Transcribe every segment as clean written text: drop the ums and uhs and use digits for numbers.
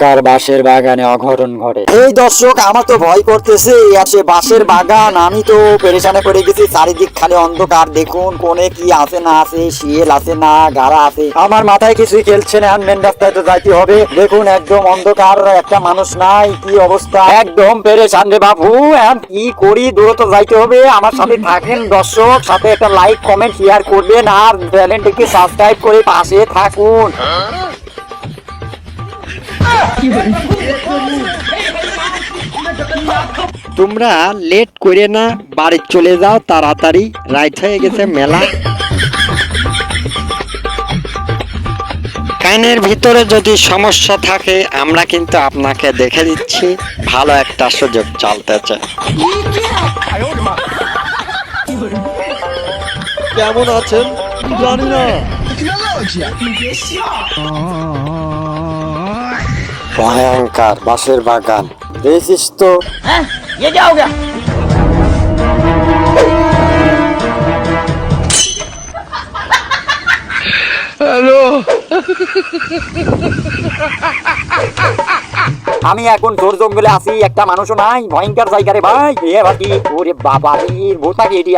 ভয়ঙ্কর বাঁশের বাগানে অঘটন ঘটে। এই দর্শক, আমার তো ভয় করতেছে। আছে বাঁশের বাগান, আমি তো পেরেশানে পড়ে গেছি। চারিদিক খালি অন্ধকার। দেখুন কোনে কি আছে না আছে, শিয়াল আছে না গাড়া আছে, আমার মাথায় কিছুই খেলছে না। মেন রাস্তায় তো যাইতে হবে। দেখুন একদম অন্ধকার, একটা মানুষ নাই, কি অবস্থা, একদম পেরেশান রে বাবু। এখন কি করি, দ্রুত যাইতে হবে। আমার সাথে থাকেন দর্শক, সাথে একটা লাইক কমেন্ট শেয়ার করবেন আর চ্যানেলটিকে সাবস্ক্রাইব করে পাশে থাকুন। তোমরা লেট করে না, বাড়ি চলে যাও তাড়াতাড়ি, রাইট হয়ে গেছে মেলা। কানের ভিতরে যদি সমস্যা থাকে আমরা কিন্তু আপনাকে দেখে দিচ্ছি, ভালো একটা সুযোগ চলতেছে। কেমন আছেন জানি না। ভয়ঙ্কর বাঁশের বাগান দেখছিস তো? ये क्या हो गया? আমি এখন জোর জঙ্গলে আছি, একটা মানুষও নাই, ভয়ঙ্কর জায়গা রে ভাই। এ বাকি ওরে বাবা রে, ভূতা এটি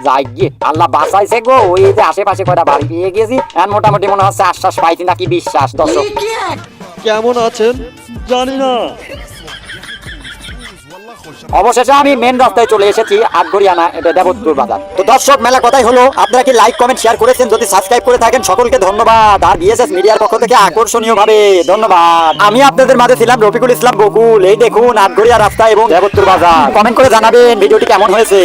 যাই গিয়ে আল্লাহ বাঁচাইছে গো। ওই যে আশেপাশে কয়টা বাড়ি পেয়ে গেছি, এখন মোটামুটি মনে হচ্ছে আশ্বাস পাইছি নাকি বিশ্বাস। দর্শক কেমন আছেন জানি না। অবশেষে আমি মেন রাস্তায় চলে এসেছি, আটঘরিয়ানা, এটা দেবত্তর বাজার। তো দর্শক মেলা কথাই হলো, আপনারা কি লাইক কমেন্ট শেয়ার করেছেন? যদি সাবস্ক্রাইব করে থাকেন সকলকে ধন্যবাদ। আর বিএসএস মিডিয়ার পক্ষ থেকে আকর্ষণীয় ভাবে ধন্যবাদ। আমি আপনাদের মাঝে ছিলাম রফিকুল ইসলাম বকুল। এই দেখুন আটঘরিয়া রাস্তা এবং দেবত্তর বাজার। কমেন্ট করে জানাবেন ভিডিওটি কেমন হয়েছে।